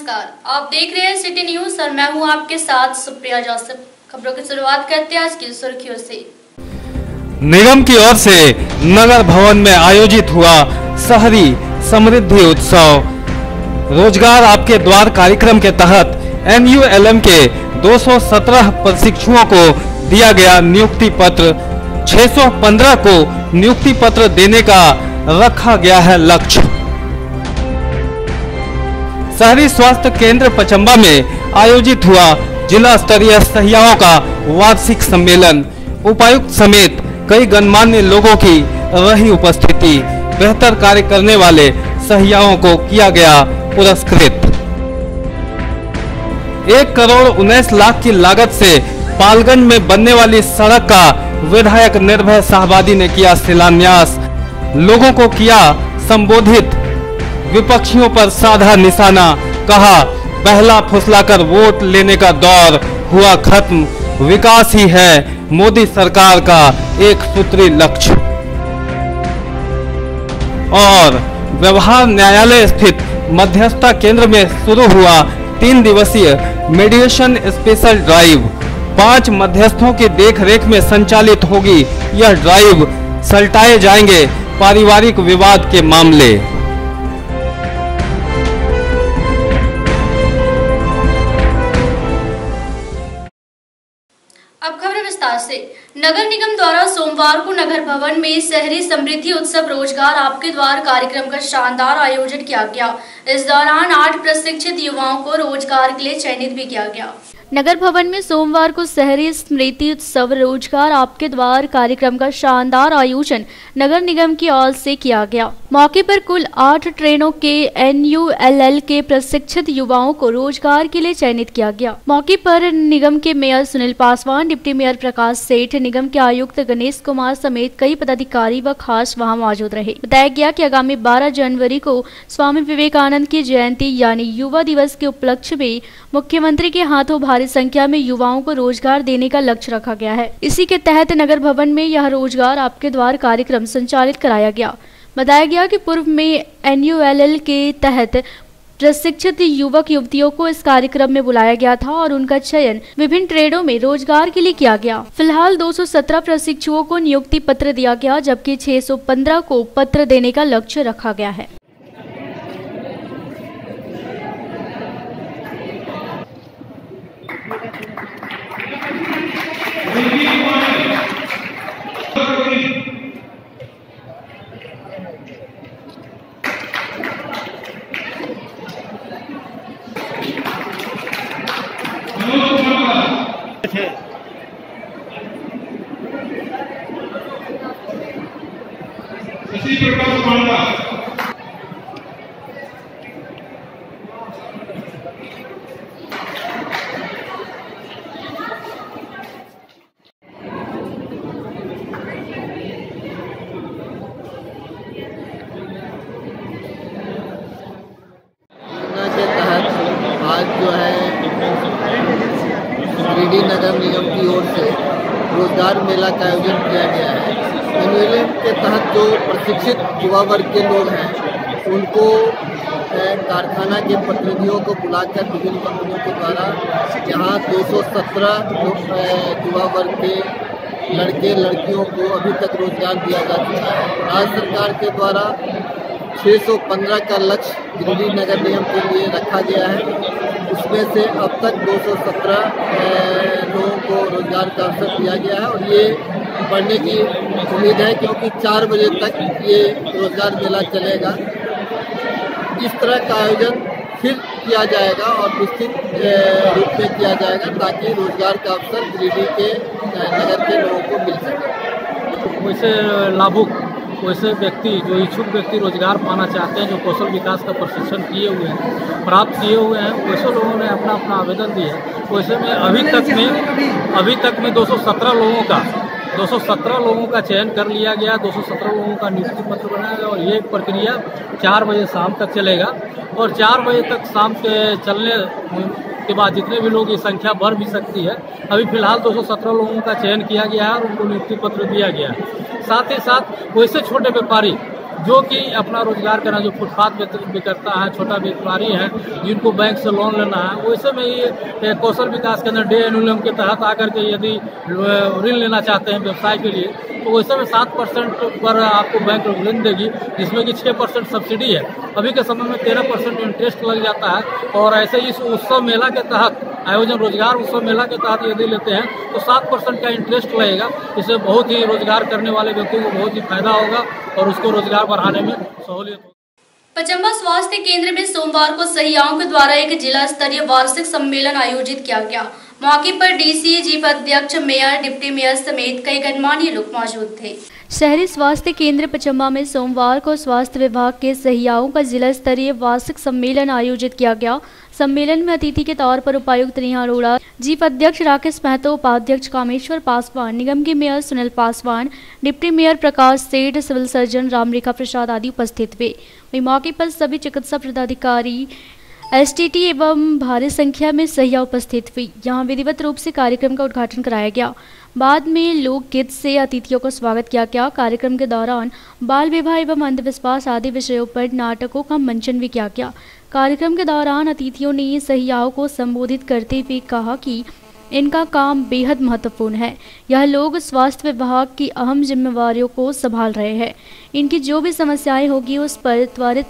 नमस्कार, आप देख रहे हैं सिटी न्यूज और मैं हूं आपके साथ सुप्रिया जोसेफ। खबरों की शुरुआत करते हैं आज की सुर्खियों से। निगम की ओर से नगर भवन में आयोजित हुआ शहरी समृद्धि उत्सव। रोजगार आपके द्वार कार्यक्रम के तहत NULM के 217 प्रशिक्षुओं को दिया गया नियुक्ति पत्र। 615 को नियुक्ति पत्र देने का रखा गया है लक्ष्य। शहरी स्वास्थ्य केंद्र पचम्बा में आयोजित हुआ जिला स्तरीय सहियाओं का वार्षिक सम्मेलन। उपायुक्त समेत कई गणमान्य लोगों की रही उपस्थिति। बेहतर कार्य करने वाले सहियाओं को किया गया पुरस्कृत। 1,19 लाख की लागत से पालगंज में बनने वाली सड़क का विधायक निर्भय शाहबादी ने किया शिलान्यास। लोगों को किया संबोधित। विपक्षियों पर साधा निशाना। कहा, पहला फुसलाकर वोट लेने का दौर हुआ खत्म। विकास ही है मोदी सरकार का एक सूत्री लक्ष्य। और व्यवहार न्यायालय स्थित मध्यस्थता केंद्र में शुरू हुआ 3 दिवसीय मीडिएशन स्पेशल ड्राइव। 5 मध्यस्थों की देखरेख में संचालित होगी यह ड्राइव। सलटाए जाएंगे पारिवारिक विवाद के मामले। अब खबरें विस्तार से। नगर निगम द्वारा सोमवार को नगर भवन में शहरी समृद्धि उत्सव रोजगार आपके द्वार कार्यक्रम का शानदार आयोजन किया गया। इस दौरान 8 प्रशिक्षित युवाओं को रोजगार के लिए चयनित भी किया गया। नगर भवन में सोमवार को शहरी स्मृति उत्सव रोजगार आपके द्वार कार्यक्रम का शानदार आयोजन नगर निगम की ओर से किया गया। मौके पर कुल 8 ट्रेनों के NULL के प्रशिक्षित युवाओं को रोजगार के लिए चयनित किया गया। मौके पर निगम के mayor Sunil Paswan, deputy mayor Prakash Seth, निगम के आयुक्त गणेश कुमार समेत कई पदाधिकारी व खास वहां मौजूद रहे। बताया गया कि आगामी 12 जनवरी को स्वामी विवेकानंद की जयंती यानी युवा दिवस के उपलक्ष्य में मुख्यमंत्री के हाथों भारी संख्या में युवाओं को रोजगार देने का लक्ष्य रखा गया है। इसी के तहत नगर भवन में यह रोजगार आपके द्वार कार्यक्रम संचालित कराया गया। बताया गया कि पूर्व में NULL के तहत प्रशिक्षित युवक युवतियों को इस कार्यक्रम में बुलाया गया था और उनका चयन विभिन्न ट्रेडों में रोजगार के लिए किया गया। फिलहाल 217 प्रशिक्षुओं को नियुक्ति पत्र दिया गया, जबकि 615 को पत्र देने का लक्ष्य रखा गया है। आज जो है गिरिडीह नगर निगम की ओर से रोजगार मेला का आयोजन किया गया है। NULM के तहत जो प्रशिक्षित युवा वर्ग के लोग हैं उनको कारखाना के प्रतिनिधियों को बुलाकर विभिन्न कंपनियों के द्वारा यहाँ 217 युवा वर्ग के लड़के लड़कियों को अभी तक रोजगार दिया जा चुका है। राज्य सरकार के द्वारा 615 का लक्ष्य गिरिडीह नगर निगम के लिए रखा गया है। उसमें से अब तक 217 लोगों को रोजगार का अवसर दिया गया है और ये बढ़ने की उम्मीद है, क्योंकि 4 बजे तक ये रोजगार मेला चलेगा। इस तरह का आयोजन फिर किया जाएगा और निश्चित रूप में किया जाएगा ताकि रोजगार का अवसर गिरिडीह के नगर के लोगों को मिल सके। वैसे लाभुक वैसे व्यक्ति जो इच्छुक व्यक्ति रोजगार पाना चाहते हैं, जो कौशल विकास का प्रशिक्षण किए हुए हैं, प्राप्त किए हुए हैं, वैसे लोगों ने अपना अपना आवेदन दिया है। वैसे में अभी तक में 217 लोगों का चयन कर लिया गया। 217 लोगों का नियुक्ति पत्र बनाया गया और ये प्रक्रिया 4 बजे शाम तक चलेगा और 4 बजे तक शाम के चलने के बाद जितने भी लोग, ये संख्या बढ़ भी सकती है। अभी फिलहाल 217 लोगों का चयन किया गया है और उनको नियुक्ति पत्र दिया गया है। साथ ही साथ वैसे छोटे व्यापारी जो कि अपना रोजगार करना, जो फुटपाथ पे करता है, छोटा व्यापारी है जिनको बैंक से लोन लेना है, वैसे में ये कौशल विकास केंद्र डे एनुलम के तहत आकर के यदि ऋण लेना चाहते हैं व्यवसाय के लिए, तो वैसे में 7% पर आपको बैंक ऋण देगी, जिसमें कि 6% सब्सिडी है। अभी के समय में 13% इंटरेस्ट लग जाता है। और ऐसे इस उत्सव मेला के तहत, आयोजन रोजगार उत्सव मेला के तहत यदि लेते हैं तो 7% का इंटरेस्ट लगेगा। इससे बहुत ही रोजगार करने वाले व्यक्तियों को बहुत ही फायदा होगा और उसको रोजगार बढ़ाने में सहूलियत होगी। पचम्बा स्वास्थ्य केंद्र में सोमवार को सहियाओं के द्वारा एक जिला स्तरीय वार्षिक सम्मेलन आयोजित किया गया। मौके पर डीसी, जीप अध्यक्ष, मेयर, डिप्टी मेयर समेत कई गणमान्य लोग मौजूद थे। शहरी स्वास्थ्य केंद्र पचम्बा में सोमवार को स्वास्थ्य विभाग के सहियाओं का जिला स्तरीय वार्षिक सम्मेलन आयोजित किया गया। सम्मेलन में अतिथि के तौर पर उपायुक्त नेहा अरोड़ा, जीप अध्यक्ष राकेश महतो, उपाध्यक्ष कामेश्वर पासवान, निगम के mayor Sunil Paswan, deputy mayor Prakash Seth, civil surgeon Ramrekha प्रसाद आदि उपस्थित हुए। वहीं मौके पर सभी चिकित्सा पदाधिकारी, एसटीटी एवं भारी संख्या में सहिया उपस्थित हुई। यहां विधिवत रूप से कार्यक्रम का उद्घाटन कराया गया। बाद में लोकगीत से अतिथियों का स्वागत किया गया। कार्यक्रम के दौरान बाल विवाह एवं अंधविश्वास आदि विषयों पर नाटकों का मंचन भी किया गया। कार्यक्रम के दौरान अतिथियों ने सहियाओं को संबोधित करते हुए कहा कि इनका काम बेहद महत्वपूर्ण है। यह लोग स्वास्थ्य विभाग की अहम जिम्मेवारियों को संभाल रहे हैं। इनकी जो भी समस्याएं होगी उस पर त्वरित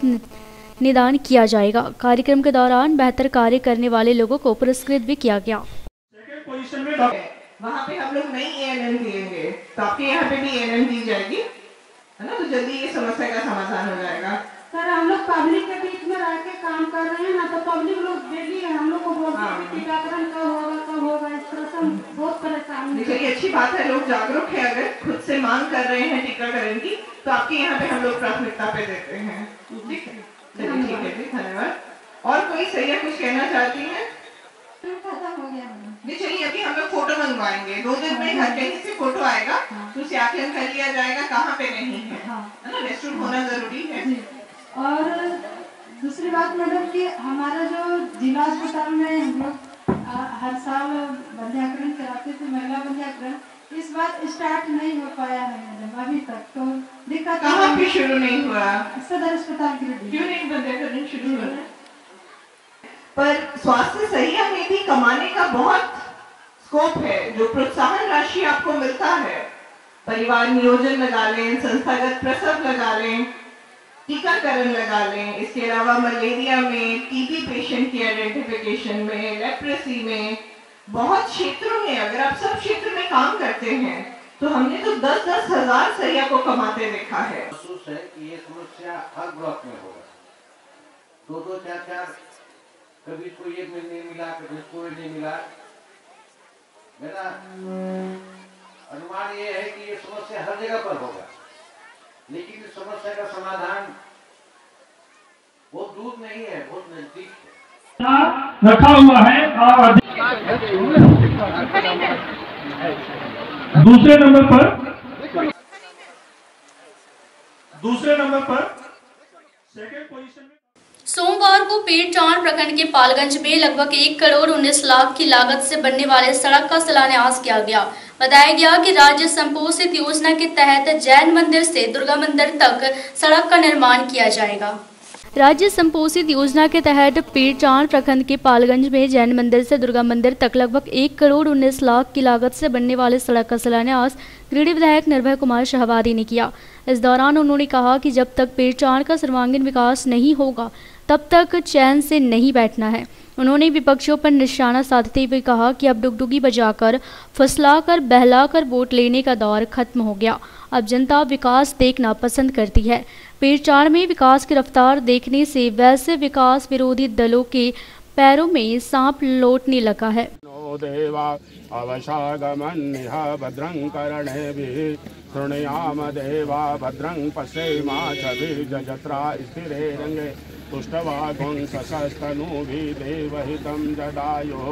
निदान किया जाएगा। कार्यक्रम के दौरान बेहतर कार्य करने वाले लोगों को पुरस्कृत भी किया गया। वहाँ पे हम लोग नई ANM देंगे, तो आपके यहाँ पे भी ANM दी जाएगी, है ना, तो जल्दी ये समस्या का समाधान हो जाएगा। सर हम लोग पब्लिक के बीच में रह के काम कर रहे हैं ना, तो पब्लिक लोग डेली हम लोग को बोलते हैं टीकाकरण कब होगा, इस तरह से हम बहुत परेशान हैं। चलिए अच्छी बात है, लोग जागरूक है, अगर खुद से मांग कर रहे हैं टीकाकरण की, तो आपके यहाँ पे हम लोग प्राथमिकता पे देते हैं। ठीक है, चलिए ठीक है जी, धन्यवाद। और कोई सही है, कुछ कहना चाहती है? नहीं, चलिए अभी हम लोग फोटो मंगवाएंगे, 2 दिन में घर कहीं से फोटो आएगा, तो उसे आकलन कर लिया जाएगा कहाँ पे नहीं है, है ना, रेस्टरूम होना जरूरी है। और दूसरी बात मैडम कि हमारा जो जिला अस्पताल में हम लोग हर साल वंध्याकरण कराते थे, महिला वंध्याकरण, इस बार स्टार्ट नहीं हो पाया है मैडम अभी तक, तो दिक्कत कहाँ पे शुरू नहीं हुआ? सदर अस्पताल के लिए। क्यों नहीं वंध्याकरण शुरू हुआ? पर स्वास्थ्य सहिया में भी कमाने का बहुत स्कोप है। जो प्रोत्साहन राशि आपको मिलता है, परिवार नियोजन लगा लें, संस्थागत प्रसव लगा लें, टीकाकरण लगा लें, इसके अलावा मलेरिया में, टीबी पेशेंट की आइडेंटिफिकेशन में, लेप्रेसी में, बहुत क्षेत्रों में, अगर आप सब क्षेत्र में काम करते हैं तो हमने तो 10-10 हजार सहिया को कमाते देखा है। महसूस है कि ये समस्या हर ब्लॉक में होगा, 2-2, 4-4, कभी कोई एक नहीं मिला, कभी कोई नहीं मिला। मेरा अनुमान ये है कि ये समस्या हर जगह पर होगा, लेकिन इस समस्या का समाधान बहुत दूर नहीं है, बहुत नजदीक है। रखा हुआ है। और दूसरे नंबर पर सेकंड पोजीशन में सोमवार को पेटचाण प्रखंड के पालगंज में लगभग 1 करोड़ 19 लाख की लागत से बनने वाले सड़क का शिलान्यास किया गया। बताया गया कि राज्य संपोषित योजना के तहत जैन मंदिर से दुर्गा मंदिर तक सड़क का निर्माण किया जाएगा। राज्य संपोषित योजना के तहत पेटचाण प्रखंड के पालगंज में जैन मंदिर से दुर्गा मंदिर तक लगभग 1 करोड़ 19 लाख की लागत से बनने वाले सड़क का शिलान्यास गिरिडीह विधायक निर्भय कुमार शाहवादी ने किया। इस दौरान उन्होंने कहा कि जब तक पेटचाण का सर्वांगीण विकास नहीं होगा तब तक चैन से नहीं बैठना है। उन्होंने विपक्षियों पर निशाना साधते हुए कहा कि अब डुगडुगी बजाकर, फुसलाकर, बहलाकर वोट लेने का दौर खत्म हो गया। अब जनता विकास देखना पसंद करती है। पेटचाण में विकास की रफ्तार देखने से वैसे विकास विरोधी दलों के पैरों में सांप लौटने लगा है। देवा अवशागमन्निह भद्रं कर्णेभिः शृणुयाम देवा भद्रं पश्येमाच्छभिर्जत्रा स्थिरे रङ्गे तुष्टवागुंसस्तनूभिः देवहितं जदायुः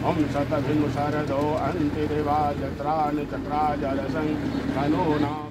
ॐ शतभिं शरदो अन्तिदेवा जत्रा निचक्रा जलसं तनूनाम।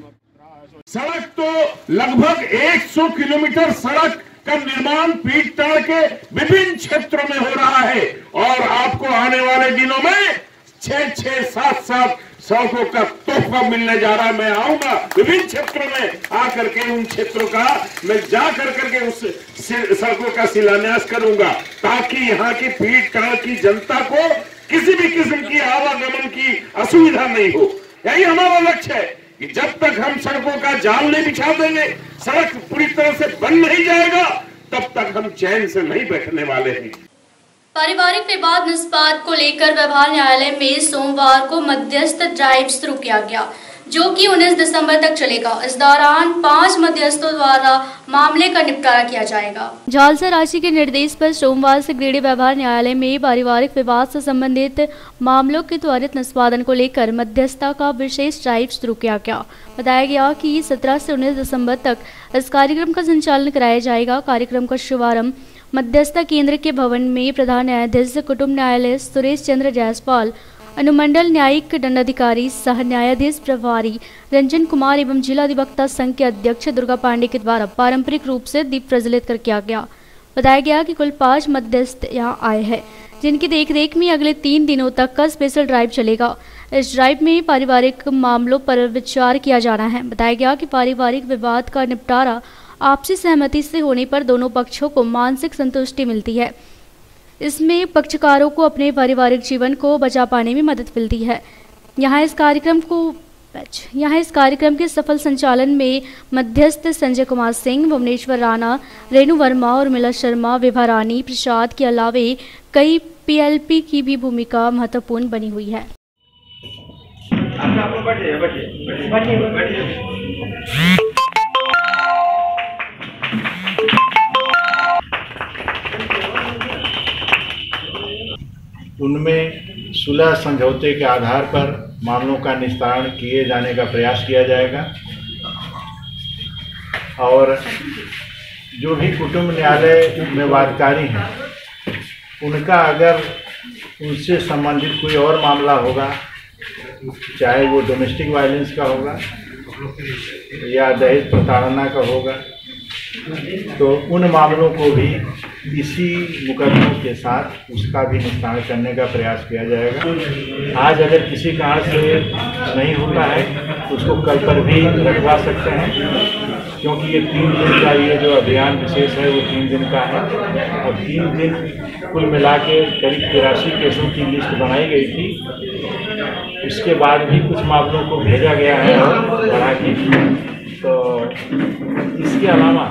सड़क तो लगभग 100 किलोमीटर सड़क का निर्माण पेटचाण के विभिन्न क्षेत्रों में हो रहा है और आपको आने वाले दिनों में 6-6, 7-7 सड़कों का तोहफा मिलने जा रहा है। मैं आऊंगा विभिन्न क्षेत्रों में, आकर के उन क्षेत्रों का मैं जा करके उस सड़कों का शिलान्यास करूंगा, ताकि यहाँ की पीठ टाड़ की जनता को किसी भी किस्म की आवागमन की असुविधा नहीं हो। यही हमारा लक्ष्य है कि जब तक हम सड़कों का जाल नहीं बिछा देंगे, सड़क पूरी तरह से बन नहीं जाएगा, तब तक हम चैन से नहीं बैठने वाले हैं। पारिवारिक विवाद निष्पादन को लेकर व्यवहार न्यायालय में सोमवार को मध्यस्थ ड्राइव शुरू किया गया, जो कि 19 दिसंबर तक चलेगा। इस दौरान 5 मध्यस्थों द्वारा मामले का निपटारा किया जाएगा। झालसा राशि के निर्देश पर सोमवार से गिरिडीह व्यवहार न्यायालय में पारिवारिक विवाद से संबंधित मामलों के त्वरित निष्पादन को लेकर मध्यस्थता का विशेष ड्राइव शुरू किया गया। बताया गया कि 17 से 19 दिसंबर तक इस कार्यक्रम का संचालन कराया जाएगा। कार्यक्रम का शुभारंभ मध्यस्थता केंद्र के भवन में प्रधान न्यायाधीश कुटुंब न्यायालय सुरेश चंद्र जायसवाल, अनुमंडल न्यायिक दंडाधिकारी सह न्यायाधीश प्रभारी रंजन कुमार एवं जिला अधिवक्ता संघ के अध्यक्ष दुर्गा पांडे के द्वारा पारंपरिक रूप से दीप प्रज्वलित कर किया गया। बताया गया कि कुल 5 मध्यस्थ यहां आए हैं, जिनकी देखरेख में अगले 3 दिनों तक का स्पेशल ड्राइव चलेगा। इस ड्राइव में पारिवारिक मामलों पर विचार किया जाना है। बताया गया कि पारिवारिक विवाद का निपटारा आपसी सहमति से होने पर दोनों पक्षों को मानसिक संतुष्टि मिलती है। इसमें पक्षकारों को अपने पारिवारिक जीवन को बचा पाने में मदद मिलती है। यहाँ इस कार्यक्रम के सफल संचालन में मध्यस्थ संजय कुमार सिंह, भुवनेश्वर राणा, रेणु वर्मा और मिला शर्मा, विभा रानी प्रसाद के अलावे कई PLP की भी भूमिका महत्वपूर्ण बनी हुई है। उनमें सुलह समझौते के आधार पर मामलों का निस्तारण किए जाने का प्रयास किया जाएगा और जो भी कुटुंब न्यायालय में वादकारी हैं उनका अगर उनसे संबंधित कोई और मामला होगा, चाहे वो डोमेस्टिक वायलेंस का होगा या दहेज प्रताड़ना का होगा, तो उन मामलों को भी इसी मुकदमों के साथ उसका भी निस्तारण करने का प्रयास किया जाएगा। आज अगर किसी कारण से नहीं होता है तो उसको कल पर भी रखवा सकते हैं, क्योंकि ये 3 दिन का ये जो अभियान विशेष है वो 3 दिन का है और 3 दिन कुल मिला के करीब 83 केसों की लिस्ट बनाई गई थी। उसके बाद भी कुछ मामलों को भेजा गया है और बढ़ा के। तो इसके अलावा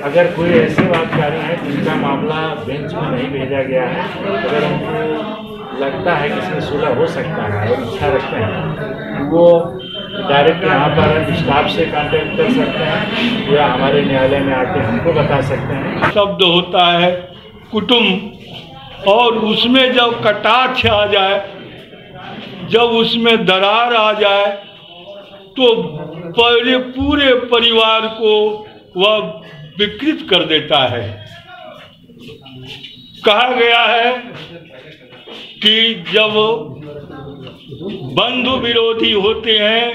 अगर कोई ऐसे वादकारी हैं जिनका मामला बेंच में नहीं भेजा गया है, अगर उनको लगता है कि इसमें सुलह हो सकता है और इच्छा रखते हैं, वो डायरेक्ट यहाँ पर स्टाफ से कांटेक्ट कर सकते हैं या हमारे न्यायालय में आके हमको बता सकते हैं। शब्द होता है कुटुंब, और उसमें जब कटाक्ष आ जाए, जब उसमें दरार आ जाए, तो पहले पूरे परिवार को वह विकृत कर देता है। कहा गया है कि जब बंधु विरोधी होते हैं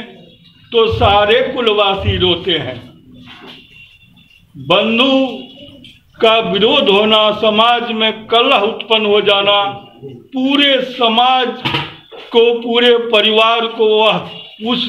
तो सारे कुलवासी रोते हैं। बंधु का विरोध होना, समाज में कलह उत्पन्न हो जाना, पूरे समाज को, पूरे परिवार को वह उस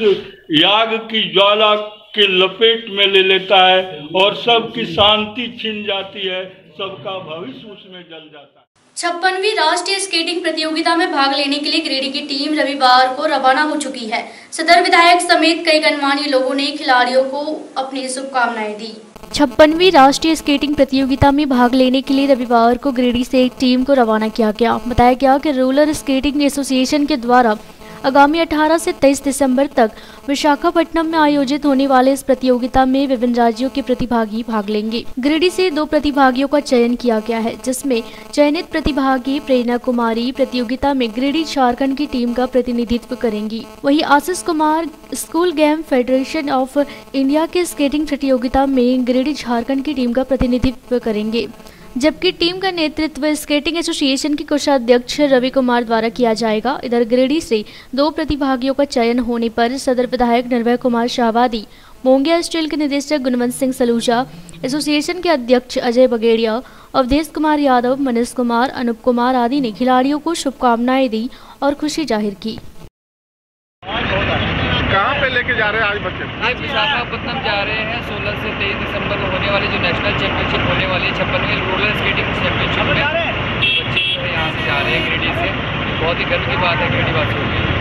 याग की ज्वाला के लपेट में ले लेता है और सबकी शांति छिन जाती है, सबका भविष्य उसमें जल जाता है। 56वीं राष्ट्रीय स्केटिंग प्रतियोगिता में भाग लेने के लिए गिरिडीह की टीम रविवार को रवाना हो चुकी है। सदर विधायक समेत कई गणमान्य लोगों ने खिलाड़ियों को अपनी शुभकामनाएं दी। 56वीं राष्ट्रीय स्केटिंग प्रतियोगिता में भाग लेने के लिए रविवार को गिरिडीह से एक टीम को रवाना किया गया। बताया गया कि रोलर स्केटिंग एसोसिएशन के द्वारा आगामी 18 से 23 दिसंबर तक विशाखापट्टनम में आयोजित होने वाले इस प्रतियोगिता में विभिन्न राज्यों के प्रतिभागी भाग लेंगे। गिरिडीह से 2 प्रतिभागियों का चयन किया गया है, जिसमें चयनित प्रतिभागी प्रेरणा कुमारी प्रतियोगिता में गिरिडीह झारखंड की टीम का प्रतिनिधित्व करेंगी। वहीं Ashish Kumar school game federation of India के स्केटिंग प्रतियोगिता में गिरिडीह झारखंड की टीम का प्रतिनिधित्व करेंगे, जबकि टीम का नेतृत्व स्केटिंग एसोसिएशन के कोषाध्यक्ष रवि कुमार द्वारा किया जाएगा। इधर गिरिडीह से 2 प्रतिभागियों का चयन होने पर सदर विधायक निर्भय कुमार शाहवादी, मोंगिया स्टील के निदेशक गुणवंत सिंह सलूजा, एसोसिएशन के अध्यक्ष अजय बगेड़िया, अवधेश कुमार यादव, मनीष कुमार, अनूप कुमार आदि ने खिलाड़ियों को शुभकामनाएं दी और खुशी जाहिर की। लेके जा रहे हैं आज बच्चे? आज विशाखापट्टनम जा रहे हैं 16 से 23 दिसंबर को होने वाली जो नेशनल चैंपियनशिप होने वाली है 56वीं रोलर स्केटिंग चैंपियनशिप में बच्चे जो है यहाँ से जा रहे हैं गिरिडीह से। बहुत ही गर्व की बात है गिरिडीह वासियों के लिए।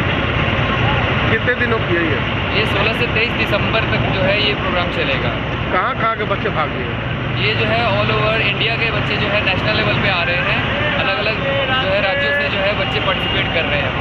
कितने दिनों की है ये 16 से 23 दिसंबर तक जो है ये प्रोग्राम चलेगा। कहाँ के बच्चे भाग लिए? ये जो है ऑल ओवर इंडिया के बच्चे जो है नेशनल लेवल पे आ रहे हैं, अलग अलग जो है राज्यों से जो है बच्चे पार्टिसिपेट कर रहे हैं।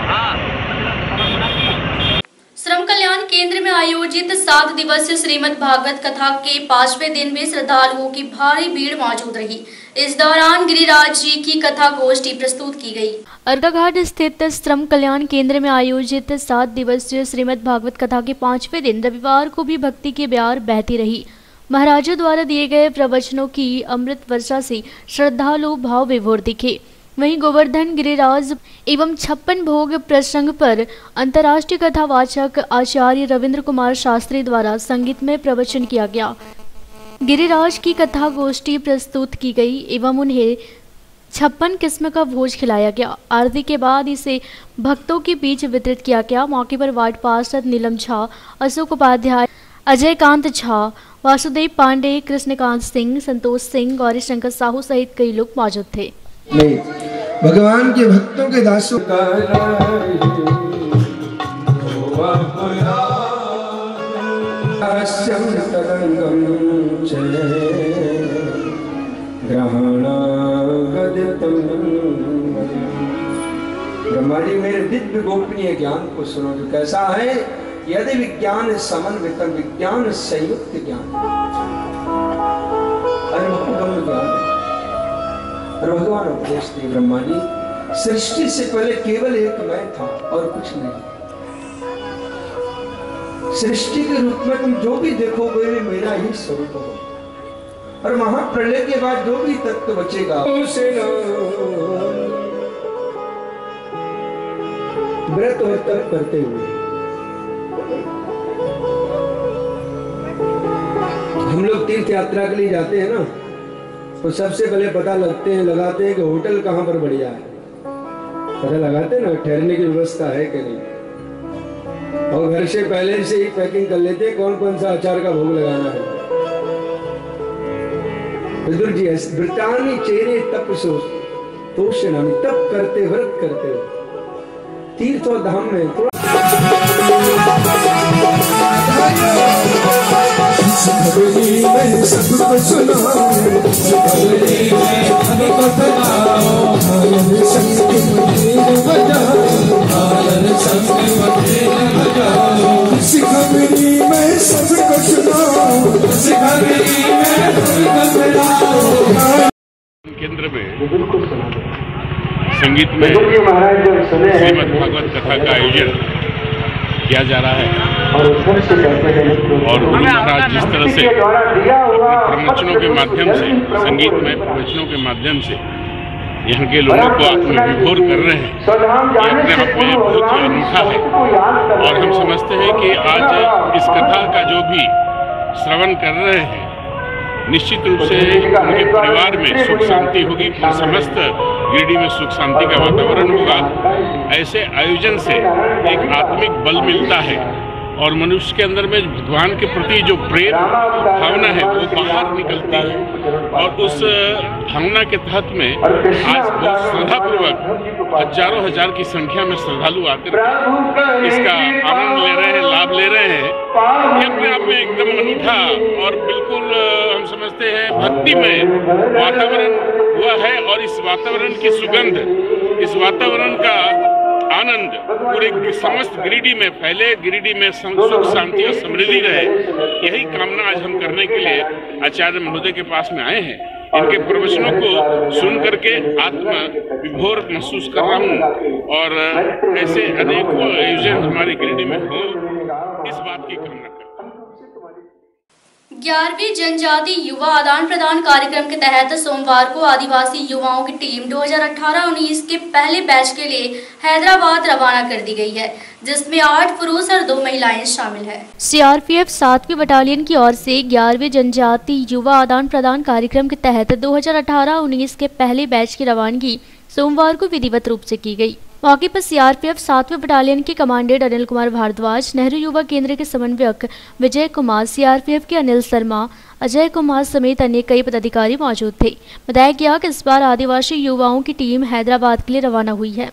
श्रम कल्याण केंद्र में आयोजित 7 दिवसीय श्रीमद् भागवत कथा के 5वें दिन में श्रद्धालुओं की भारी भीड़ मौजूद रही। इस दौरान गिरिराज जी की कथा गोष्ठी प्रस्तुत की गई। अर्काघाट स्थित श्रम कल्याण केंद्र में आयोजित 7 दिवसीय श्रीमद् भागवत कथा के 5वें दिन रविवार को भी भक्ति की बयार बहती रही। महाराजों द्वारा दिए गए प्रवचनों की अमृत वर्षा से श्रद्धालु भाव विभोर दिखे। वहीं गोवर्धन गिरिराज एवं 56 भोग प्रसंग पर अंतर्राष्ट्रीय कथावाचक आचार्य रविंद्र कुमार शास्त्री द्वारा संगीतमय प्रवचन किया गया। गिरिराज की कथा गोष्ठी प्रस्तुत की गई एवं उन्हें 56 किस्म का भोज खिलाया गया। आरती के बाद इसे भक्तों के बीच वितरित किया गया। मौके पर वार्ड पार्षद नीलम झा, अशोक उपाध्याय, अजय कांत झा, वासुदेव पांडे, कृष्णकांत सिंह, संतोष सिंह, गौरी शंकर साहू सहित कई लोग मौजूद थे। नहीं, भगवान के भक्तों के दासों ब्रह्मा जी मेरे दिव्य गोपनीय ज्ञान को सुनो जो कैसा है। यदि विज्ञान समन्वितम विज्ञान संयुक्त ज्ञान अनुभव ज्ञान और भगवान उपदेश दिए। ब्रह्मा जी सृष्टि से पहले केवल एक मैं था और कुछ नहीं। सृष्टि के रूप में तुम जो भी देखोगे वे मेरा ही स्वरूप होगा और महाप्रलय के बाद जो भी तत्व बचेगा व्रत और तप करते हुए हम लोग तीर्थ यात्रा के लिए जाते हैं ना, तो सबसे पहले पता लगाते हैं कि होटल कहाँ पर बढ़िया है। पता लगाते हैं ना ठहरने की व्यवस्था है कि नहीं, और घर से पहले से ही पैकिंग कर लेते हैं कौन कौन सा अचार का भोग लगाना है। विदुर जी ब्रिटानी चेहरे तप सो तप करते व्रत करते तीर्थ और धाम में थोड़ा सबको सुनाओ केंद्र में संगीत में श्रीमद् भागवत कथा का आयोजन किया जा रहा है और महाराज जिस तरह से प्रवचनों के माध्यम से संगीत में प्रवचनों के माध्यम से यहाँ के लोगों को आत्मविभोर कर रहे हैं, ये अपने आप में बहुत ही अनूठा है। और हम समझते हैं कि आज इस कथा का जो भी श्रवण कर रहे हैं निश्चित रूप से उनके परिवार में सुख शांति होगी, समस्त गिरिडीह में सुख शांति का वातावरण होगा। ऐसे आयोजन से एक आत्मिक बल मिलता है और मनुष्य के अंदर में भगवान के प्रति जो प्रेम भावना है वो बाहर निकलती है और उस भावना के तहत में आज बहुत श्रद्धापूर्वक हजारों हजार की संख्या में श्रद्धालु आकर इसका आनंद ले रहे हैं, लाभ ले रहे हैं। ये अपने आप में एकदम अनूठा और बिल्कुल हम समझते हैं भक्तिमय वातावरण हुआ है और इस वातावरण की सुगंध, इस वातावरण का आनंद पूरे समस्त गिरिडीह में फैले, गिरिडीह में सुख शांति और समृद्धि रहे, यही कामना आज हम करने के लिए आचार्य महोदय के पास में आए हैं। इनके प्रवचनों को सुन करके आत्म विभोर महसूस कर रहा हूँ और ऐसे अनेकों आयोजन हमारे गिरिडीह में हो, इस बात की कामना करता हूँ। 11वीं जनजाति युवा आदान प्रदान कार्यक्रम के तहत सोमवार को आदिवासी युवाओं की टीम 2018-19 के पहले बैच के लिए हैदराबाद रवाना कर दी गई है, जिसमें 8 पुरुष और 2 महिलाएं शामिल हैं। सीआरपीएफ 7वीं बटालियन की ओर से 11वीं जनजाति युवा आदान प्रदान कार्यक्रम के तहत 2018-19 के पहले बैच की रवानगी सोमवार को विधिवत रूप से की गई। मौके पर सीआरपीएफ 7वें बटालियन के कमांडेंट अनिल कुमार भारद्वाज, नेहरू युवा केंद्र के समन्वयक विजय कुमार, सीआरपीएफ के अनिल शर्मा, अजय कुमार समेत अन्य कई पदाधिकारी मौजूद थे। बताया गया कि इस बार आदिवासी युवाओं की टीम हैदराबाद के लिए रवाना हुई है।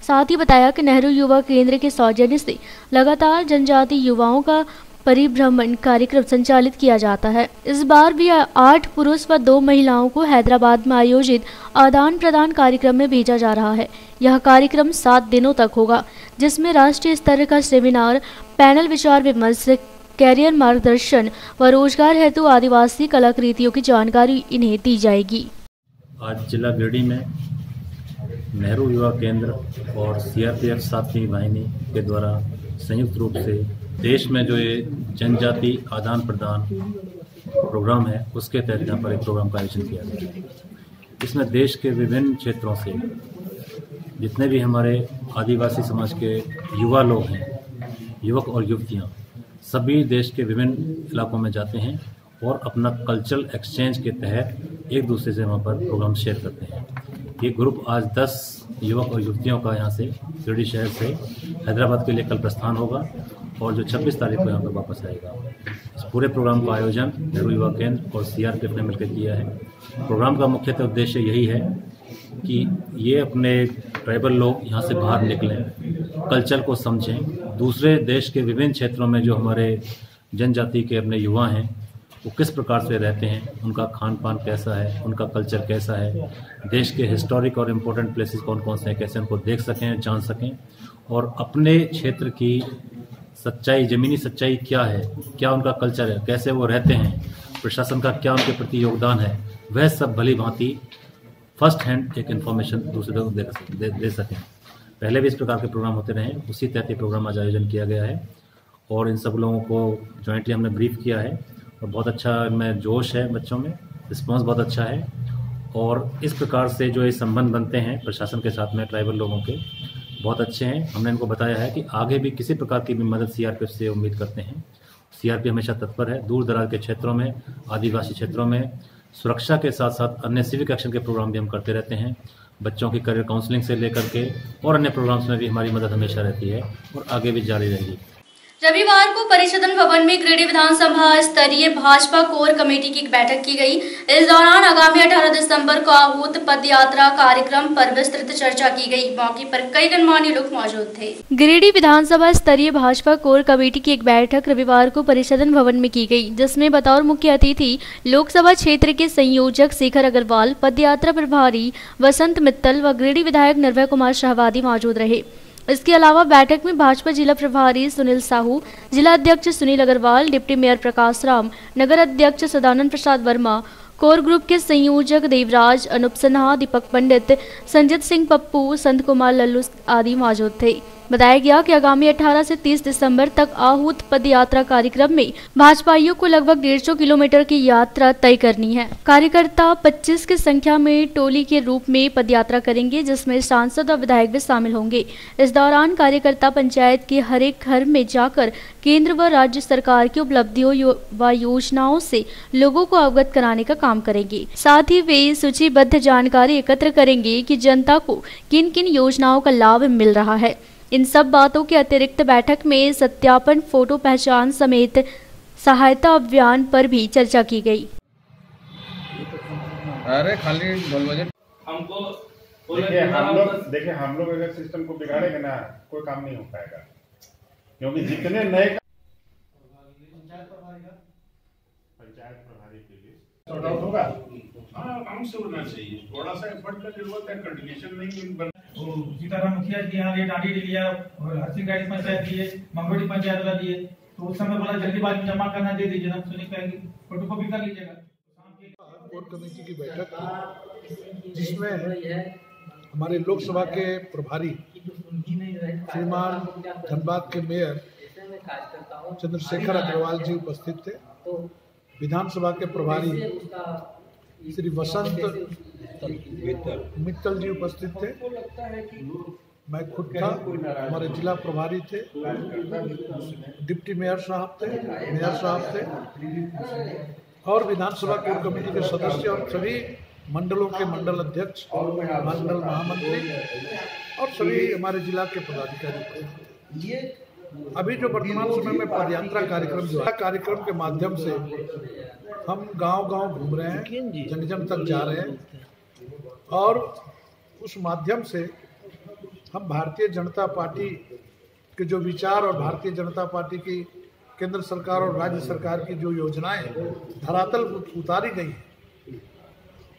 साथ ही बताया कि नेहरू युवा केंद्र के सौजन्य से लगातार जनजातीय युवाओं का परिभ्रमण कार्यक्रम संचालित किया जाता है। इस बार भी 8 पुरुष व 2 महिलाओं को हैदराबाद में आयोजित आदान प्रदान कार्यक्रम में भेजा जा रहा है। यह कार्यक्रम 7 दिनों तक होगा, जिसमें राष्ट्रीय स्तर का सेमिनार, पैनल विचार विमर्श, कैरियर मार्गदर्शन व रोजगार हेतु आदिवासी कलाकृतियों की जानकारी इन्हें दी जाएगी। आज जिला गिरिडीह में नेहरू युवा केंद्र और सीआरपीएफ 7वीं वाहिनी के द्वारा संयुक्त रूप से देश में जो ये जनजाति आदान प्रदान प्रोग्राम है, उसके तहत यहाँ पर एक प्रोग्राम का आयोजन किया गया है। इसमें देश के विभिन्न क्षेत्रों से जितने भी हमारे आदिवासी समाज के युवा लोग हैं, युवक और युवतियाँ, सभी देश के विभिन्न इलाकों में जाते हैं और अपना कल्चरल एक्सचेंज के तहत एक दूसरे से वहाँ पर प्रोग्राम शेयर करते हैं। ये ग्रुप आज 10 युवक और युवतियों का यहाँ से गिरिडीह शहर से हैदराबाद के लिए कल प्रस्थान होगा और जो 26 तारीख को यहाँ पर वापस आएगा। इस पूरे प्रोग्राम का आयोजन नेहरू युवा केंद्र और सीआरपीएफ ने मिलकर किया है। प्रोग्राम का मुख्यतः उद्देश्य यही है कि ये अपने ट्राइबल लोग यहाँ से बाहर निकलें, कल्चर को समझें, दूसरे देश के विभिन्न क्षेत्रों में जो हमारे जनजाति के अपने युवा हैं वो किस प्रकार से रहते हैं, उनका खान पान कैसा है, उनका कल्चर कैसा है, देश के हिस्टोरिक और इम्पोर्टेंट प्लेसेस कौन कौन से हैं, कैसे उनको देख सकें, जान सकें और अपने क्षेत्र की सच्चाई, ज़मीनी सच्चाई क्या है, क्या उनका कल्चर है, कैसे वो रहते हैं, प्रशासन का क्या उनके प्रति योगदान है, वह सब भली भांति फर्स्ट हैंड एक इन्फॉर्मेशन दूसरे को दे सकें। पहले भी इस प्रकार के प्रोग्राम होते रहे, उसी तहत ये प्रोग्राम आज आयोजन किया गया है और इन सब लोगों को जॉइंटली हमने ब्रीफ किया है और बहुत अच्छा इनमें जोश है, बच्चों में रिस्पॉन्स बहुत अच्छा है और इस प्रकार से जो ये संबंध बनते हैं प्रशासन के साथ में ट्राइबल लोगों के, बहुत अच्छे हैं। हमने इनको बताया है कि आगे भी किसी प्रकार की भी मदद सीआरपीएफ से उम्मीद करते हैं। सीआरपीएफ हमेशा तत्पर है, दूर दराज के क्षेत्रों में, आदिवासी क्षेत्रों में सुरक्षा के साथ साथ अन्य सिविक एक्शन के प्रोग्राम भी हम करते रहते हैं। बच्चों की करियर काउंसलिंग से लेकर के और अन्य प्रोग्राम्स में भी हमारी मदद हमेशा रहती है और आगे भी जारी रहेगी। रविवार को परिषदन भवन में गिरिडीह विधानसभा स्तरीय भाजपा कोर कमेटी की एक बैठक की गई। इस दौरान आगामी 18 दिसंबर को आहूत पद यात्रा कार्यक्रम पर विस्तृत चर्चा की गई। मौके पर कई गणमान्य लोग मौजूद थे। गिरिडीह विधानसभा स्तरीय भाजपा कोर कमेटी की एक बैठक रविवार को परिषदन भवन में की गई, जिसमें बतौर मुख्य अतिथि लोकसभा क्षेत्र के संयोजक शेखर अग्रवाल, पदयात्रा प्रभारी वसंत मित्तल व गिरिडीह विधायक निर्भय कुमार शाहवादी मौजूद रहे। इसके अलावा बैठक में भाजपा जिला प्रभारी सुनील साहू, जिला अध्यक्ष सुनील अग्रवाल, डिप्टी मेयर प्रकाश राम, नगर अध्यक्ष सदानंद प्रसाद वर्मा, कोर ग्रुप के संयोजक देवराज, अनूप सिन्हा, दीपक पंडित, संजित सिंह पप्पू, संत कुमार लल्लू आदि मौजूद थे। बताया गया कि आगामी 18 से 30 दिसंबर तक आहूत पद यात्रा कार्यक्रम में भाजपाइयों को लगभग 150 किलोमीटर की यात्रा तय करनी है। कार्यकर्ता 25 की संख्या में टोली के रूप में पद यात्रा करेंगे, जिसमें सांसद और विधायक भी शामिल होंगे। इस दौरान कार्यकर्ता पंचायत के हर एक घर में जाकर केंद्र व राज्य सरकार की उपलब्धियों व योजनाओं से लोगों को अवगत कराने का काम करेंगे। साथ ही वे सूचीबद्ध जानकारी एकत्र करेंगे कि जनता को किन किन योजनाओं का लाभ मिल रहा है। इन सब बातों के अतिरिक्त बैठक में सत्यापन, फोटो पहचान समेत सहायता अभियान पर भी चर्चा की गई। अरे खाली हमको देखिए हम लोग अगर सिस्टम को बिगाड़ेंगे ना, कोई काम नहीं हो पाएगा, क्योंकि जितने नए पंचायत प्रभारी के लिए होगा, काम से होना चाहिए, थोड़ा सा एफर्ट का जरूरत है, कोऑर्डिनेशन नहीं सीताराम मुखिया जी यहाँ डांडी दिया और हरसिंह गाड़ी पंचायत दिए, मंगोड़ी पंचायत वाला दिए, तो उस समय बोला जल्दीबाजी जमा करना दे दीजिए, हम सुनी पाएंगे फोटोकॉपी कर लीजिएगा। कोर कमेटी की बैठक जिसमें हमारे लोकसभा के प्रभारी श्रीमान धनबाद के मेयर चंद्रशेखर अग्रवाल जी उपस्थित थे। विधानसभा के प्रभारी श्री वसंत मित्तल जी उपस्थित थे। मैं खुद था, हमारे जिला प्रभारी थे, डिप्टी मेयर साहब थे और विधानसभा कोर कमेटी के सदस्य और सभी मंडलों के मंडल अध्यक्ष, मंडल महामंत्री और सभी हमारे जिला के पदाधिकारी उपस्थित। अभी जो वर्तमान समय में पदयात्रा कार्यक्रम जो है, कार्यक्रम के माध्यम से हम गांव-गांव घूम रहे हैं, जन-जन तक जा रहे हैं और उस माध्यम से हम भारतीय जनता पार्टी के जो विचार और भारतीय जनता पार्टी की केंद्र सरकार और राज्य सरकार की जो योजनाएं धरातल पर उतारी गई हैं,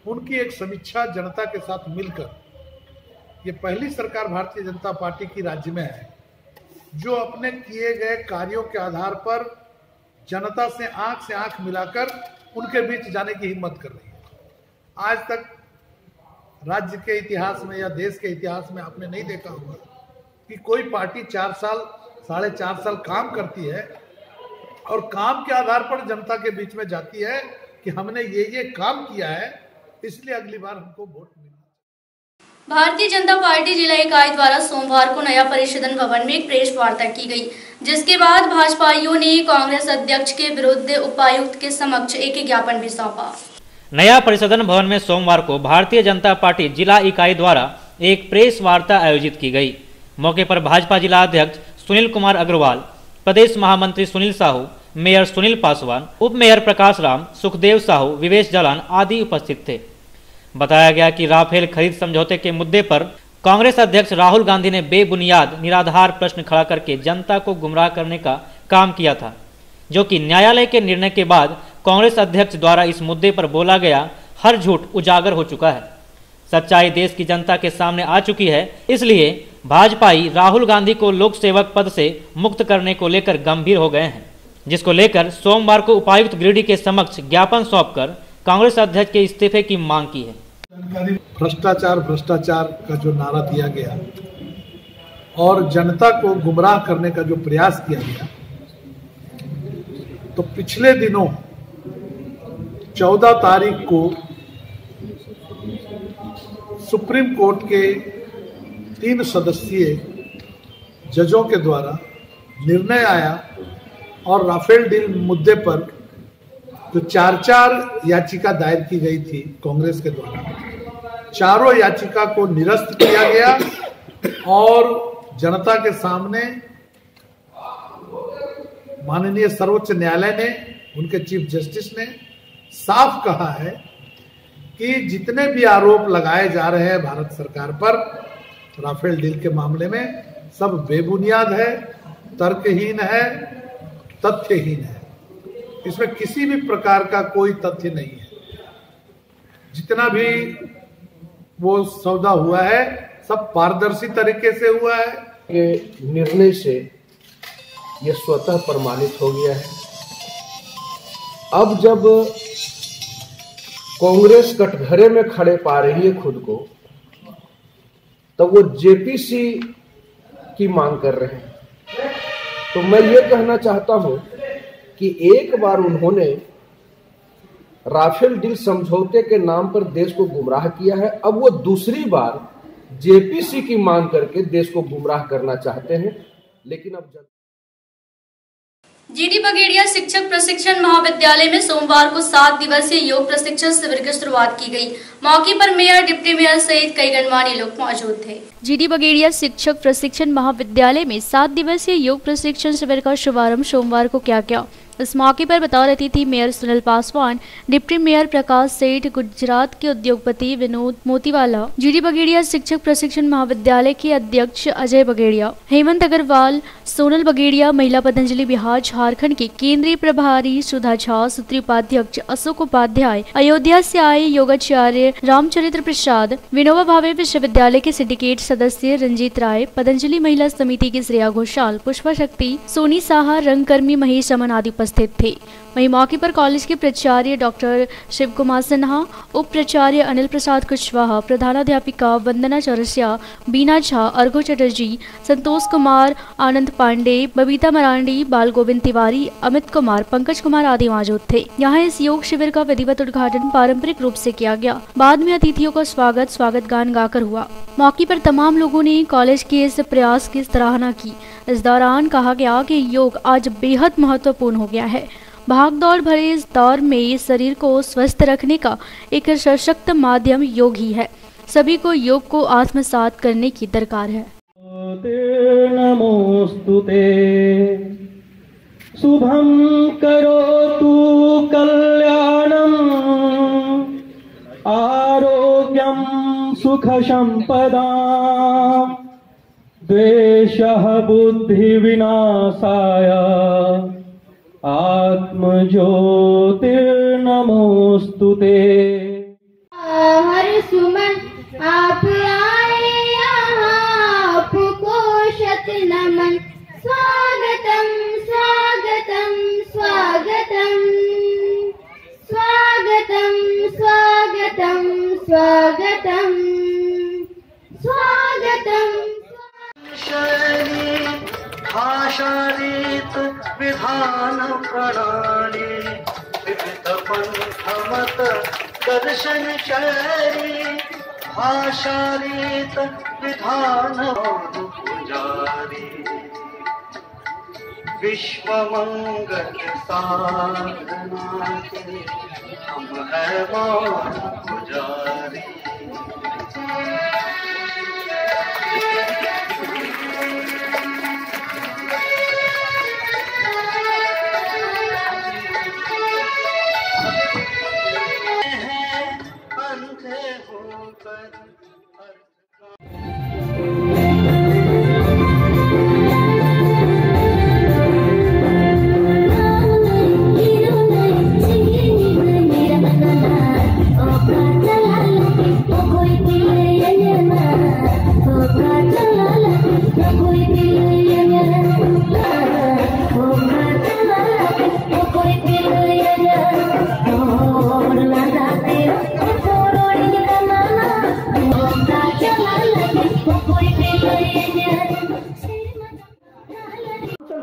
उनकी एक समीक्षा जनता के साथ मिलकर, ये पहली सरकार भारतीय जनता पार्टी की राज्य में है जो अपने किए गए कार्यों के आधार पर जनता से आंख मिलाकर उनके बीच जाने की हिम्मत कर रही है। आज तक राज्य के इतिहास में या देश के इतिहास में आपने नहीं देखा होगा कि कोई पार्टी 4 साल 4.5 साल काम करती है और काम के आधार पर जनता के बीच में जाती है कि हमने ये काम किया है, इसलिए अगली बार हमको वोट मिले। भारतीय जनता पार्टी जिला इकाई द्वारा सोमवार को नया परिषदन भवन में एक प्रेस वार्ता की गई, जिसके बाद भाजपाइयों ने कांग्रेस अध्यक्ष के विरुद्ध उपायुक्त के समक्ष एक ज्ञापन भी सौंपा। नया परिषदन भवन में सोमवार को भारतीय जनता पार्टी जिला इकाई द्वारा एक प्रेस वार्ता आयोजित की गई। मौके पर भाजपा जिला अध्यक्ष सुनील कुमार अग्रवाल, प्रदेश महामंत्री सुनील साहू, मेयर सुनील पासवान, उप मेयर प्रकाश राम, सुखदेव साहू, विवेश जालान आदि उपस्थित थे। बताया गया कि राफेल खरीद समझौते के मुद्दे पर कांग्रेस अध्यक्ष राहुल गांधी ने बेबुनियाद निराधार प्रश्न खड़ा करके जनता को गुमराह करने का काम किया था, जो कि न्यायालय के निर्णय के बाद कांग्रेस अध्यक्ष द्वारा इस मुद्दे पर बोला गया हर झूठ उजागर हो चुका है। सच्चाई देश की जनता के सामने आ चुकी है, इसलिए भाजपाई राहुल गांधी को लोक सेवक पद से मुक्त करने को लेकर गंभीर हो गए हैं, जिसको लेकर सोमवार को उपायुक्त गिरिडीह के समक्ष ज्ञापन सौंपकर कांग्रेस अध्यक्ष के इस्तीफे की मांग की है। भ्रष्टाचार का जो नारा दिया गया और जनता को गुमराह करने का जो प्रयास किया गया, तो पिछले दिनों 14 तारीख को सुप्रीम कोर्ट के 3 सदस्यीय जजों के द्वारा निर्णय आया और राफेल डील मुद्दे पर जो 4 याचिका दायर की गई थी कांग्रेस के द्वारा, चारों याचिका को निरस्त किया गया और जनता के सामने माननीय सर्वोच्च न्यायालय ने, उनके चीफ जस्टिस ने साफ कहा है कि जितने भी आरोप लगाए जा रहे हैं भारत सरकार पर राफेल डील के मामले में, सब बेबुनियाद है, तर्कहीन है, तथ्यहीन है। इसमें किसी भी प्रकार का कोई तथ्य नहीं है। जितना भी वो सौदा हुआ है सब पारदर्शी तरीके से हुआ है। ये निर्णय से ये स्वतः प्रमाणित हो गया है। अब जब कांग्रेस कटघरे में खड़े पा रही है खुद को, तब वो जेपीसी की मांग कर रहे हैं। तो मैं ये कहना चाहता हूं कि एक बार उन्होंने राफेल डील समझौते के नाम पर देश को गुमराह किया है, अब वो दूसरी बार जेपीसी की मांग करके देश को गुमराह करना चाहते हैं। लेकिन अब जीडी बगेड़िया शिक्षक प्रशिक्षण महाविद्यालय में सोमवार को 7 दिवसीय योग प्रशिक्षण शिविर की शुरुआत की गई। मौके पर मेयर, डिप्टी मेयर सहित कई गणमान्य लोग मौजूद थे। जीडी बगेड़िया शिक्षक प्रशिक्षण महाविद्यालय में 7 दिवसीय योग प्रशिक्षण शिविर का शुभारंभ सोमवार को किया गया। इस मौके पर बतौर अतिथि mayor Sunil Paswan, deputy mayor Prakash Seth, Gujarat के उद्योगपति विनोद मोतीवाला, जीडी बगेड़िया शिक्षक प्रशिक्षण महाविद्यालय के अध्यक्ष अजय बगेड़िया, हेमंत अग्रवाल, सोनल बगेड़िया, महिला पतंजलि बिहार झारखंड के केंद्रीय प्रभारी सुधा झा, सूत्री उपाध्यक्ष अशोक उपाध्याय, अयोध्या से आए योगाचार्य रामचरित्र प्रसाद, विनोबा भावे विश्वविद्यालय के सिंडिकेट सदस्य रंजीत राय, पतंजलि महिला समिति की श्रेया घोषाल, पुष्पा शक्ति, सोनी साहा, रंगकर्मी महेश अमन आदि उपस्थित थे। वहीं मौके पर कॉलेज के प्राचार्य डॉक्टर शिव कुमार सिन्हा, उप प्राचार्य अनिल प्रसाद कुशवाहा, प्रधानाध्यापिका वंदना चौरसिया, बीना झा, अर्घो चटर्जी, संतोष कुमार, आनंद पांडे, बबीता मरांडी, बाल गोविंद तिवारी, अमित कुमार, पंकज कुमार आदि मौजूद थे। यहाँ इस योग शिविर का विधिवत उद्घाटन पारंपरिक रूप से किया गया। बाद में अतिथियों का स्वागत गान गाकर हुआ। मौके पर तमाम लोगों ने कॉलेज के इस प्रयास की सराहना की। इस दौरान कहा गया कि योग आज बेहद महत्वपूर्ण हो गया है। भागदौड़ भरे इस दौर में शरीर को स्वस्थ रखने का एक सशक्त माध्यम योग ही है। सभी को योग को आत्मसात करने की दरकार है। नमोस्तुते शुभं करोतु कल्याणं आरोग्यं सुख संपदां द्वेषः बुद्धि विनाशाय आत्मज्योतिर्नमोस्तुते। हर सुमन आप आए यहाँ आपको शत नमन स्वागतम स्वागतम स्वागतम स्वागतम स्वागतम स्वागतम स्वागतम। भाषारीत विधान प्रणाली विविध पंथ मत दर्शन शैली भाषारीत विधान पुजारी विश्व मंगल साधना के हम है मौन पुजारी।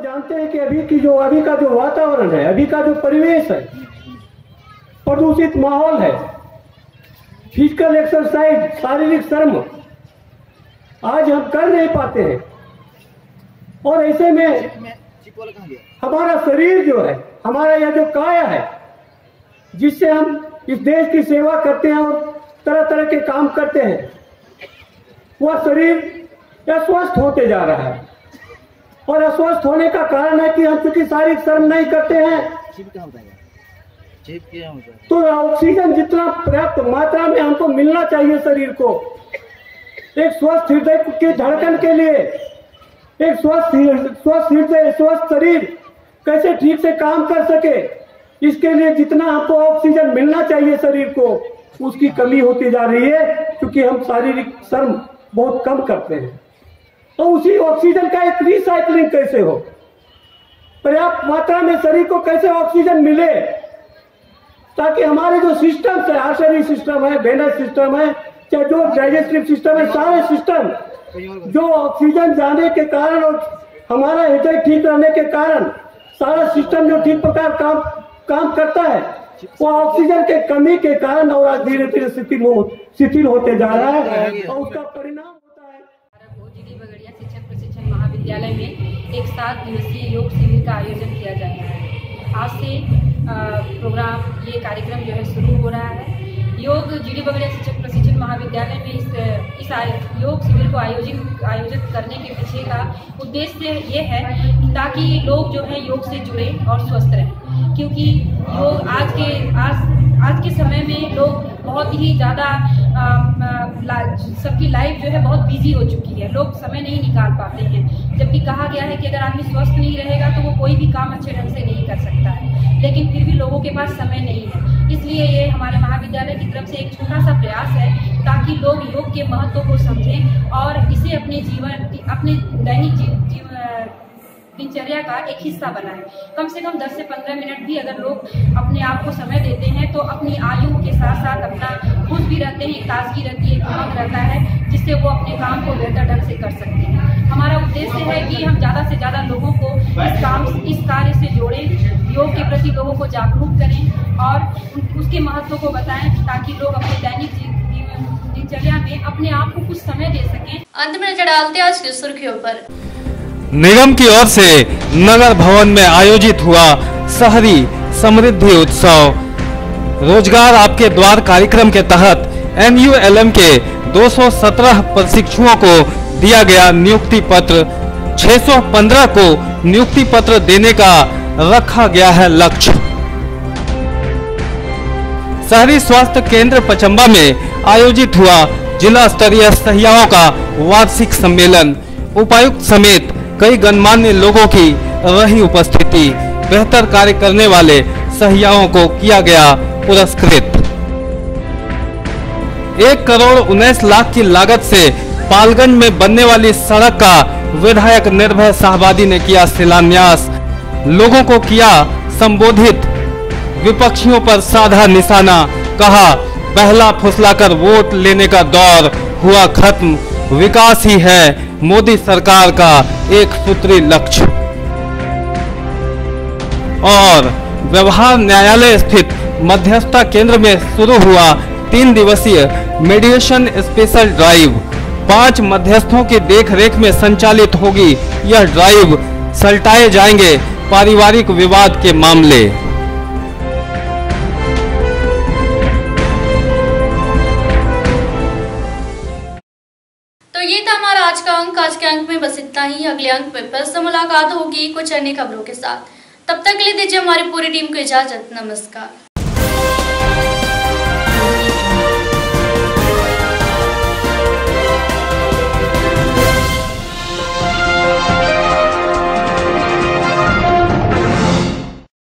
जानते हैं कि अभी का जो वातावरण है, अभी का जो परिवेश है, प्रदूषित माहौल है, फिजिकल एक्सरसाइज शारीरिक श्रम आज हम कर नहीं पाते हैं। और ऐसे में हमारा शरीर जो है, हमारा यह जो काया है जिससे हम इस देश की सेवा करते हैं और तरह तरह के काम करते हैं, वह शरीर अस्वस्थ होते जा रहा है। और अस्वस्थ होने का कारण है कि हम चूंकि शारीरिक श्रम नहीं करते हैं तो ऑक्सीजन जितना पर्याप्त मात्रा में हमको मिलना चाहिए शरीर को, एक स्वस्थ हृदय की धड़कन के लिए, एक स्वस्थ हृदय स्वस्थ शरीर कैसे ठीक से काम कर सके, इसके लिए जितना हमको ऑक्सीजन मिलना चाहिए शरीर को, उसकी कमी होती जा रही है क्योंकि हम शारीरिक श्रम बहुत कम करते हैं। तो उसी ऑक्सीजन का एक रिसाइकलिंग कैसे हो, पर्याप्त मात्रा में शरीर को कैसे ऑक्सीजन मिले, ताकि हमारे जो सिस्टम है, आर्टरी सिस्टम है, वेनस सिस्टम है, चाहे जो डाइजेस्टिव सिस्टम है, सारे सिस्टम जो ऑक्सीजन जाने के कारण और हमारा हृदय ठीक रहने के कारण सारा सिस्टम जो ठीक प्रकार काम करता है, वो ऑक्सीजन के कमी के कारण और आज धीरे धीरे शिथिल होते जा रहा है। और उसका परिणाम शिक्षक प्रशिक्षण महाविद्यालय में एक 7 दिवसीय योग शिविर का आयोजन किया जा रहा है। आज से प्रोग्राम ये कार्यक्रम जो है शुरू हो रहा है। योग जीडी बगड़िया शिक्षक प्रशिक्षण महाविद्यालय में इस योग शिविर को आयोजित करने के पीछे का उद्देश्य ये है ताकि लोग जो है योग से जुड़े और स्वस्थ रहें, क्योंकि योग आज के समय में लोग बहुत ही ज़्यादा सबकी लाइफ जो है बहुत बिजी हो चुकी है, लोग समय नहीं निकाल पाते हैं। जबकि कहा गया है कि अगर आदमी स्वस्थ नहीं रहेगा तो वो कोई भी काम अच्छे ढंग से नहीं कर सकता है, लेकिन फिर भी लोगों के पास समय नहीं है। इसलिए ये हमारे महाविद्यालय की तरफ से एक छोटा सा प्रयास है ताकि लोग योग के महत्व को समझें और इसे अपने दैनिक दिनचर्या का एक हिस्सा बनाएं। कम से कम 10 से 15 मिनट भी अगर लोग अपने आप को समय देते हैं तो अपनी आयु के साथ साथ अपना खुश भी रहते हैं, ताजगी रहती है, उमंग रहता है, जिससे वो अपने काम को बेहतर ढंग से कर सकते हैं। हमारा उद्देश्य है कि हम ज़्यादा से ज़्यादा लोगों को इस कार्य से जोड़ें, योग के प्रति लोगों को जागरूक करें और उसके महत्व को बताएं ताकि लोग अपने दैनिक दिनचर्या में अपने आप को कुछ समय दे सकें। अंत में नजर डालते आज की सुर्खियों पर। निगम की ओर से नगर भवन में आयोजित हुआ शहरी समृद्धि उत्सव। रोजगार आपके द्वार कार्यक्रम के तहत NULM के 217 प्रशिक्षुओं को दिया गया नियुक्ति पत्र। 615 को नियुक्ति पत्र देने का रखा गया है लक्ष्य। शहरी स्वास्थ्य केंद्र पचम्बा में आयोजित हुआ जिला स्तरीय सहियाओं का वार्षिक सम्मेलन। उपायुक्त समेत कई गणमान्य लोगों की रही उपस्थिति। बेहतर कार्य करने वाले सहियाओं को किया गया पुरस्कृत। 1,19,00,000 की लागत से पालगंज में बनने वाली सड़क का विधायक निर्भय शाहबादी ने किया शिलान्यास। लोगों को किया संबोधित। विपक्षियों पर साधा निशाना। कहा, पहला फुसलाकर वोट लेने का दौर हुआ खत्म। विकास ही है मोदी सरकार का एक सूत्री लक्ष्य। और व्यवहार न्यायालय स्थित मध्यस्थता केंद्र में शुरू हुआ 3 दिवसीय मीडिएशन स्पेशल ड्राइव। 5 मध्यस्थों की देखरेख में संचालित होगी यह ड्राइव। सलटाए जाएंगे पारिवारिक विवाद के मामले। तो ये था हमारा आज का अंक। आज के अंक में बस इतना ही। अगले अंक में फिर से मुलाकात होगी कुछ अन्य खबरों के साथ। तब तक के लिए दीजिए हमारी पूरी टीम को इजाजत। नमस्कार।